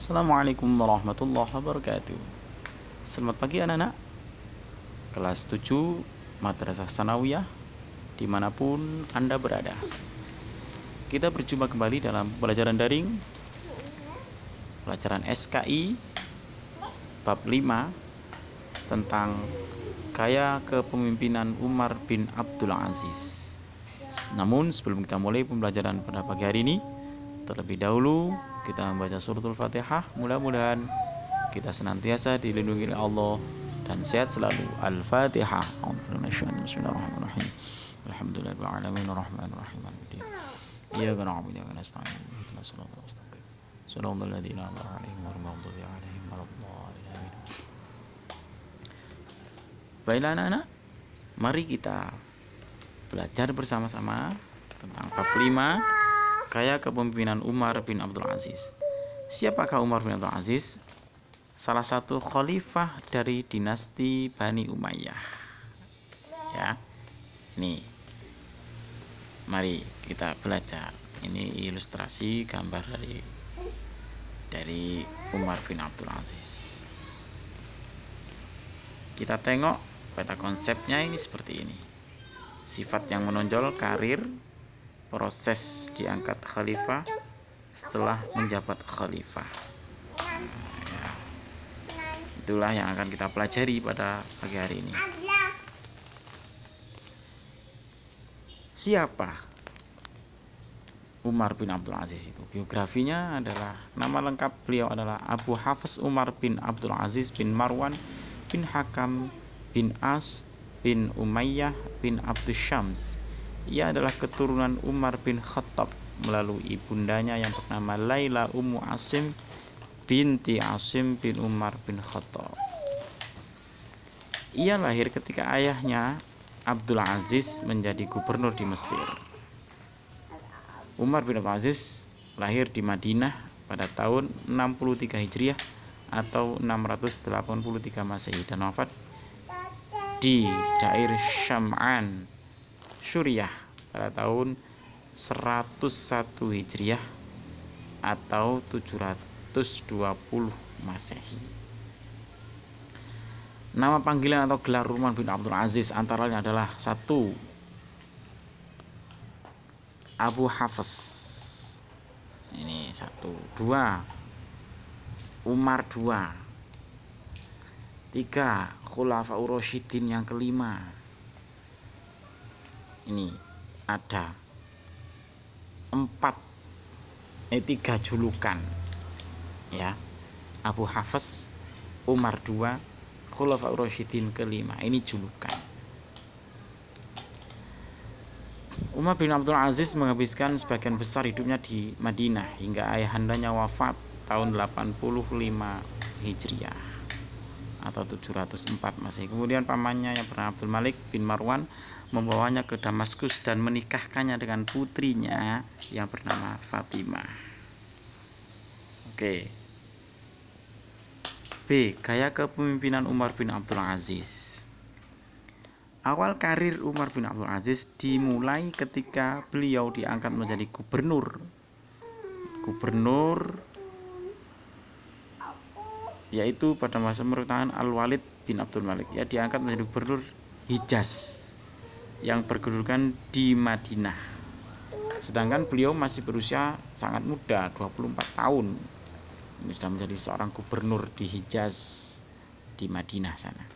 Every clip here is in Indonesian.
Assalamualaikum warahmatullahi wabarakatuh. Selamat pagi anak-anak kelas 7 Madrasah Sanawiyah dimanapun Anda berada. Kita berjumpa kembali dalam pelajaran daring, pelajaran SKI bab 5 tentang gaya kepemimpinan Umar bin Abdul Aziz. Namun sebelum kita mulai pembelajaran pada pagi hari ini, terlebih dahulu kita membaca suratul Fatihah. Mudah-mudahan kita senantiasa dilindungi oleh Allah dan sehat selalu. Al-Fatihah. Bismillahirrahmanirrahim. Alhamdulillahirabbil alamin arrahmanir rahim. Iyyaka na'budu wa iyyaka nasta'in. Ihdinas siratal mustaqim. Shiratal ladzina an'amta 'alaihim ghairil maghdubi 'alaihim waladdallin. Baiklah anak-anak, mari kita belajar bersama-sama tentang bab 5 gaya kepemimpinan Umar bin Abdul Aziz. Siapakah Umar bin Abdul Aziz? Salah satu khalifah dari dinasti Bani Umayyah. Ya. Nih. Mari kita belajar. Ini ilustrasi gambar dari Umar bin Abdul Aziz. Kita tengok peta konsepnya ini seperti ini. Sifat yang menonjol, karir, proses diangkat khalifah setelah menjabat khalifah. Ya. Itulah yang akan kita pelajari pada pagi hari ini. Siapa Umar bin Abdul Aziz itu? Biografinya adalah, nama lengkap beliau adalah Abu Hafs Umar bin Abdul Aziz bin Marwan bin Hakam bin As bin Umayyah bin Abdus Syams. Ia adalah keturunan Umar bin Khattab melalui ibundanya yang bernama Laila Ummu Asim binti Asim bin Umar bin Khattab. Ia lahir ketika ayahnya Abdul Aziz menjadi gubernur di Mesir. Umar bin Abdul Aziz lahir di Madinah pada tahun 63 Hijriah atau 683 Masehi dan wafat di daerah Syam'an, Suriah pada tahun 101 Hijriah atau 720 Masehi. Nama panggilan atau gelar Umar bin Abdul Aziz antara lain adalah 1. Abu Hafs. Ini 1. 2. Umar 2. 3. Khulafaur Rasyidin yang kelima. Ini ada 3 julukan, ya. Abu Hafs, Umar 2, Khulafaur Rasyidin kelima. Ini julukan. Umar bin Abdul Aziz menghabiskan sebagian besar hidupnya di Madinah hingga ayahandanya wafat tahun 85 Hijriah atau 704 Masehi. Kemudian pamannya yang bernama Abdul Malik bin Marwan membawanya ke Damaskus dan menikahkannya dengan putrinya yang bernama Fatimah. Oke. B. Gaya kepemimpinan Umar bin Abdul Aziz. Awal karir Umar bin Abdul Aziz dimulai ketika beliau diangkat menjadi gubernur yaitu pada masa pemerintahan Al-Walid bin Abdul Malik. Ya, diangkat menjadi gubernur Hijaz yang berkedudukan di Madinah. Sedangkan beliau masih berusia sangat muda, 24 tahun. Ini sudah menjadi seorang gubernur di Hijaz di Madinah sana.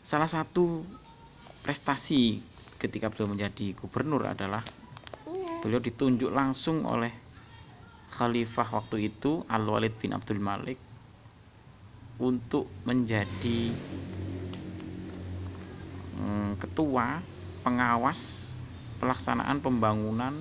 Salah satu prestasi ketika beliau menjadi gubernur adalah beliau ditunjuk langsung oleh khalifah waktu itu Al-Walid bin Abdul Malik untuk menjadi ketua pengawas pelaksanaan pembangunan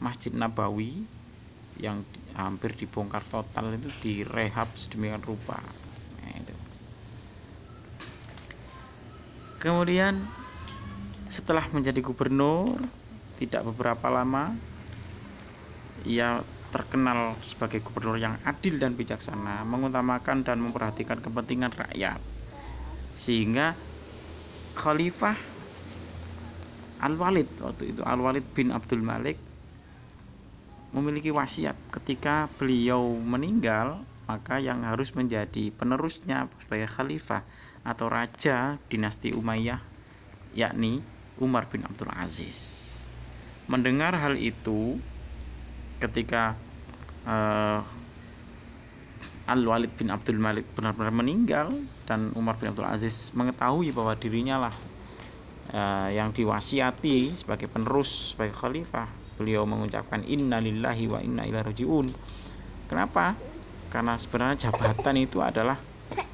Masjid Nabawi yang hampir dibongkar total, itu direhab sedemikian rupa. Nah, itu. Kemudian setelah menjadi gubernur, tidak beberapa lama ia terkenal sebagai gubernur yang adil dan bijaksana, mengutamakan dan memperhatikan kepentingan rakyat, sehingga Khalifah Al-Walid waktu itu, Al-Walid bin Abdul Malik, memiliki wasiat ketika beliau meninggal, maka yang harus menjadi penerusnya sebagai khalifah atau raja dinasti Umayyah yakni Umar bin Abdul Aziz. Mendengar hal itu ketika Al-Walid bin Abdul Malik benar-benar meninggal dan Umar bin Abdul Aziz mengetahui bahwa dirinya lah yang diwasiati sebagai penerus, sebagai khalifah, beliau mengucapkan innalillahi wa inna ilaihi rajiun. Kenapa? Karena sebenarnya jabatan itu adalah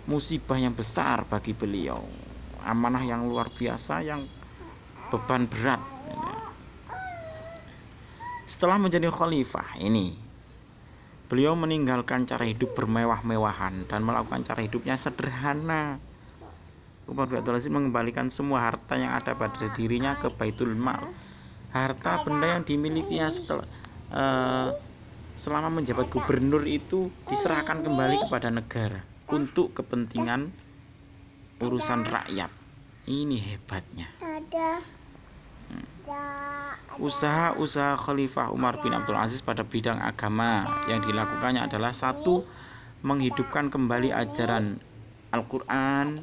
musibah yang besar bagi beliau, amanah yang luar biasa, yang beban berat. Setelah menjadi khalifah ini, beliau meninggalkan cara hidup bermewah-mewahan dan melakukan cara hidupnya sederhana. Umar bin Abdul Aziz mengembalikan semua harta yang ada pada dirinya ke Baitul Mal. Harta benda yang dimilikinya selama menjabat gubernur itu diserahkan kembali kepada negara untuk kepentingan urusan rakyat. Ini hebatnya. Usaha-usaha Khalifah Umar bin Abdul Aziz pada bidang agama yang dilakukannya adalah: satu, menghidupkan kembali ajaran Al-Quran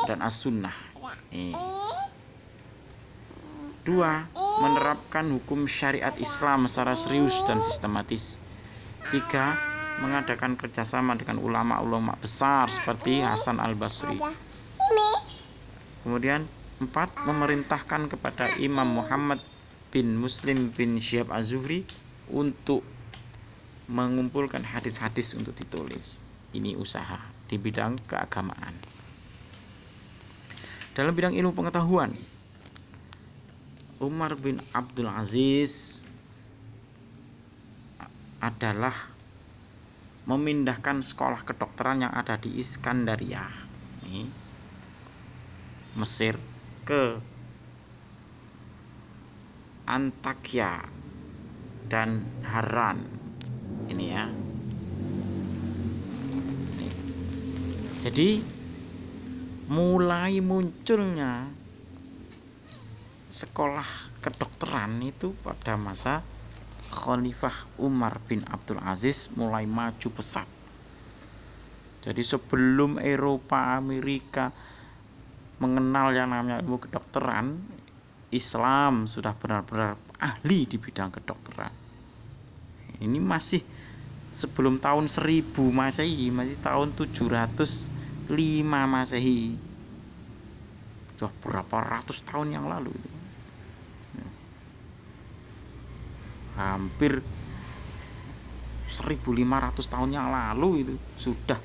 dan As-Sunnah. Dua, menerapkan hukum syariat Islam secara serius dan sistematis. Tiga, mengadakan kerjasama dengan ulama-ulama besar seperti Hasan al-Basri. Kemudian 4, memerintahkan kepada Imam Muhammad bin Muslim bin Syihab Az-Zuhri untuk mengumpulkan hadis-hadis untuk ditulis. Ini usaha di bidang keagamaan. Dalam bidang ilmu pengetahuan, Umar bin Abdul Aziz adalah memindahkan sekolah kedokteran yang ada di Iskandaria, Mesir, ke Antakya dan Haran. Ini ya. Jadi mulai munculnya sekolah kedokteran itu pada masa Khalifah Umar bin Abdul Aziz mulai maju pesat. Jadi sebelum Eropa, Amerika mengenal yang namanya ilmu kedokteran, Islam sudah benar-benar ahli di bidang kedokteran. Ini masih sebelum tahun 1000 Masehi, masih tahun 705 Masehi. Sudah berapa ratus tahun yang lalu itu. Hampir 1500 tahun yang lalu itu sudah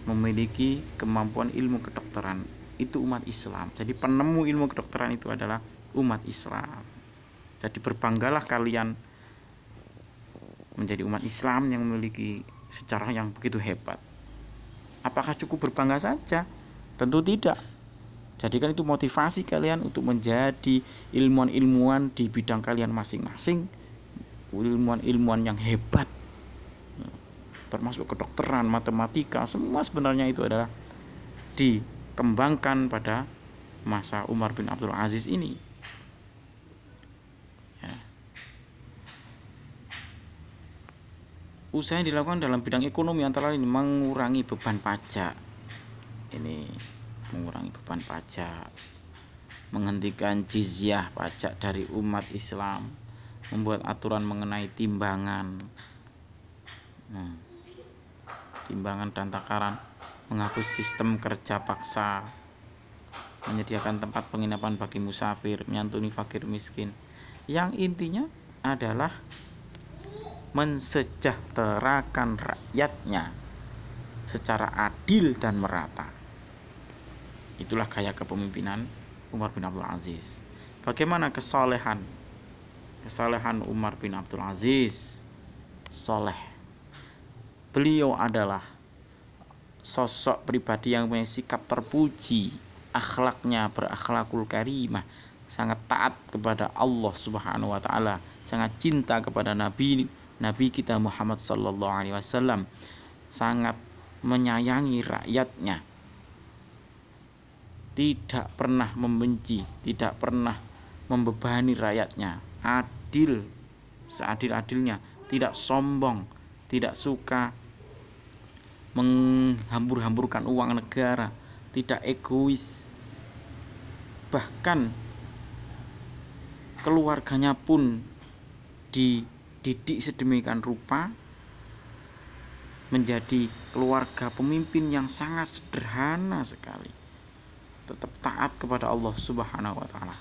memiliki kemampuan ilmu kedokteran. Itu umat Islam. Jadi penemu ilmu kedokteran itu adalah umat Islam. Jadi berbanggalah kalian menjadi umat Islam yang memiliki sejarah yang begitu hebat. Apakah cukup berbangga saja? Tentu tidak. Jadikan itu motivasi kalian untuk menjadi ilmuwan-ilmuwan di bidang kalian masing-masing, ilmuwan-ilmuwan yang hebat, termasuk kedokteran, matematika, semua sebenarnya itu adalah dikembangkan pada masa Umar bin Abdul Aziz ini. Usaha yang dilakukan dalam bidang ekonomi antara lain mengurangi beban pajak. Mengurangi beban pajak, menghentikan jizyah pajak dari umat Islam, membuat aturan mengenai timbangan, timbangan dan takaran, menghapus sistem kerja paksa, menyediakan tempat penginapan bagi musafir, menyantuni fakir miskin. Yang intinya adalah mensejahterakan rakyatnya secara adil dan merata. Itulah gaya kepemimpinan Umar bin Abdul Aziz. Bagaimana kesalehan Umar bin Abdul Aziz? Soleh. Beliau adalah sosok pribadi yang punya sikap terpuji, akhlaknya berakhlakul karimah, sangat taat kepada Allah Subhanahu wa taala, sangat cinta kepada Nabi kita Muhammad sallallahu alaihi wasallam, sangat menyayangi rakyatnya. Tidak pernah membenci, tidak pernah membebani rakyatnya, adil seadil-adilnya, tidak sombong, tidak suka menghambur-hamburkan uang negara, tidak egois. Bahkan keluarganya pun dididik sedemikian rupa menjadi keluarga pemimpin yang sangat sederhana sekali, tetap taat kepada Allah Subhanahu wa taala.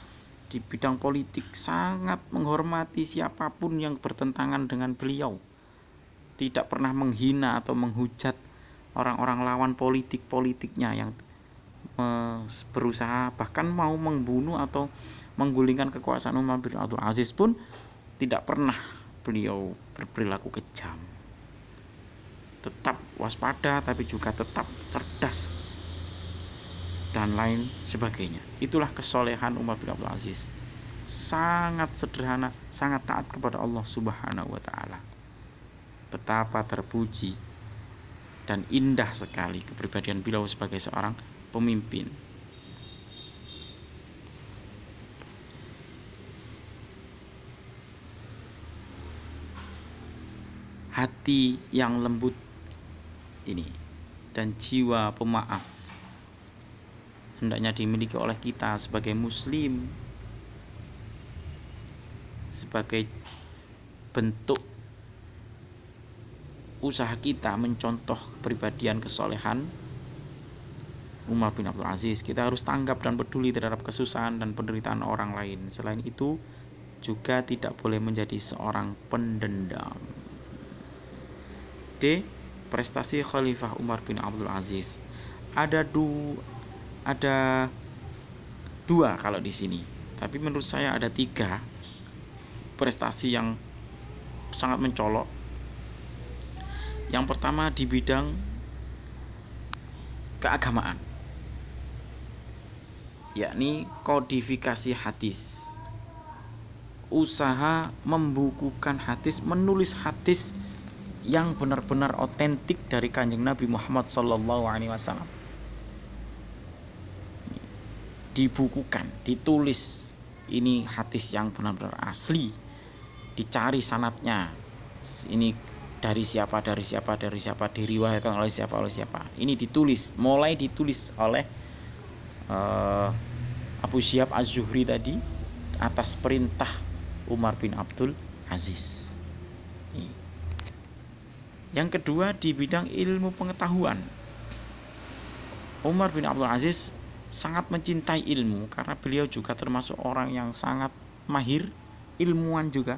Di bidang politik sangat menghormati siapapun yang bertentangan dengan beliau, tidak pernah menghina atau menghujat orang-orang lawan politiknya yang berusaha bahkan mau membunuh atau menggulingkan kekuasaan Umar bin Abdul Aziz pun tidak pernah beliau berperilaku kejam. Tetap waspada tapi juga tetap cerdas dan lain sebagainya. Itulah kesolehan Umar bin Abdul Aziz. Sangat sederhana, sangat taat kepada Allah Subhanahu wa taala. Betapa terpuji dan indah sekali kepribadian beliau sebagai seorang pemimpin. Hati yang lembut ini dan jiwa pemaaf hendaknya dimiliki oleh kita sebagai muslim, sebagai bentuk usaha kita mencontoh kepribadian kesolehan Umar bin Abdul Aziz. Kita harus tanggap dan peduli terhadap kesusahan dan penderitaan orang lain. Selain itu juga tidak boleh menjadi seorang pendendam. D. Prestasi Khalifah Umar bin Abdul Aziz. Ada dua kalau di sini, tapi menurut saya ada 3 prestasi yang sangat mencolok. Yang pertama di bidang keagamaan, yakni kodifikasi hadis. Usaha membukukan hadis, menulis hadis yang benar-benar otentik dari Kanjeng Nabi Muhammad SAW. Dibukukan, ditulis. Ini hadis yang benar-benar asli. Dicari sanadnya. Ini dari siapa, diriwayatkan oleh siapa. Ini ditulis, mulai ditulis oleh Abu Syihab Az-Zuhri tadi atas perintah Umar bin Abdul Aziz. Yang kedua di bidang ilmu pengetahuan. Umar bin Abdul Aziz sangat mencintai ilmu karena beliau juga termasuk orang yang sangat mahir, ilmuwan juga.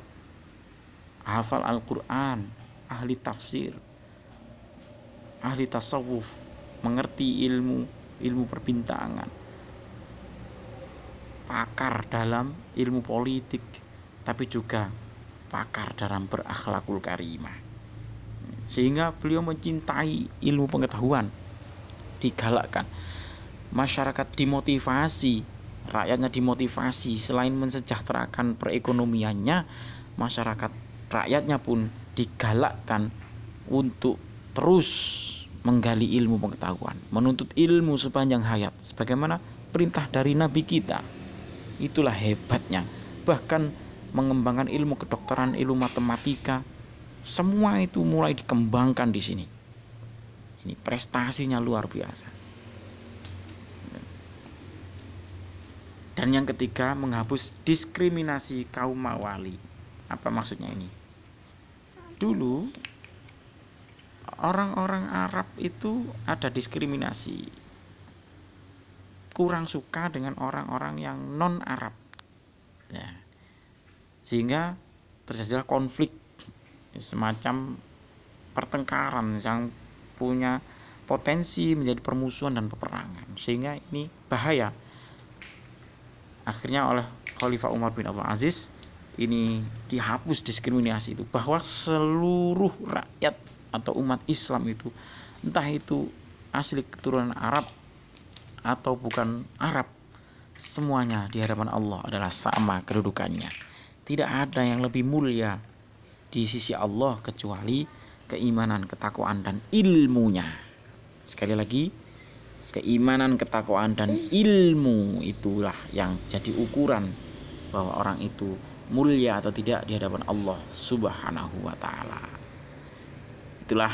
Hafal Al-Quran, ahli tafsir, ahli tasawuf, mengerti ilmu perbintangan, pakar dalam ilmu politik, tapi juga pakar dalam berakhlakul karimah. Sehingga beliau mencintai ilmu pengetahuan, digalakkan. Masyarakat dimotivasi, rakyatnya dimotivasi. Selain mensejahterakan perekonomiannya, masyarakat rakyatnya pun digalakkan untuk terus menggali ilmu pengetahuan, menuntut ilmu sepanjang hayat, sebagaimana perintah dari Nabi kita. Itulah hebatnya. Bahkan mengembangkan ilmu kedokteran, ilmu matematika, semua itu mulai dikembangkan di sini. Ini prestasinya luar biasa. Dan yang ketiga, menghapus diskriminasi kaum mawali. Apa maksudnya ini? Dulu orang-orang Arab itu ada diskriminasi, kurang suka dengan orang-orang yang non Arab, ya. Sehingga terjadilah konflik, semacam pertengkaran yang punya potensi menjadi permusuhan dan peperangan, sehingga ini bahaya. Akhirnya oleh Khalifah Umar bin Abdul Aziz ini dihapus diskriminasi itu, bahwa seluruh rakyat atau umat Islam itu, entah itu asli keturunan Arab atau bukan Arab, semuanya di hadapan Allah adalah sama kedudukannya. Tidak ada yang lebih mulia di sisi Allah kecuali keimanan, ketakwaan, dan ilmunya. Sekali lagi, keimanan, ketakwaan, dan ilmu itulah yang jadi ukuran bahwa orang itu mulia atau tidak di hadapan Allah Subhanahu wa taala. Itulah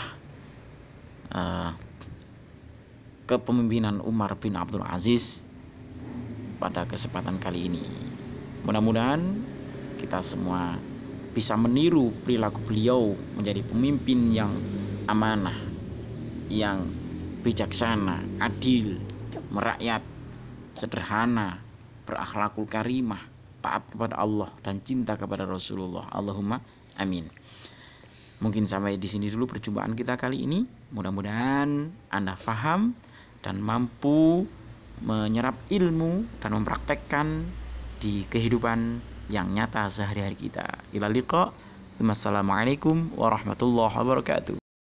kepemimpinan Umar bin Abdul Aziz pada kesempatan kali ini. Mudah-mudahan kita semua bisa meniru perilaku beliau menjadi pemimpin yang amanah, yang bijaksana, adil, merakyat, sederhana, berakhlakul karimah, taat kepada Allah dan cinta kepada Rasulullah. Allahumma amin. Mungkin sampai di sini dulu perjumpaan kita kali ini. Mudah-mudahan Anda paham dan mampu menyerap ilmu dan mempraktekkan di kehidupan yang nyata sehari-hari kita. Ila liqa. Wassalamualaikum warahmatullahi wabarakatuh.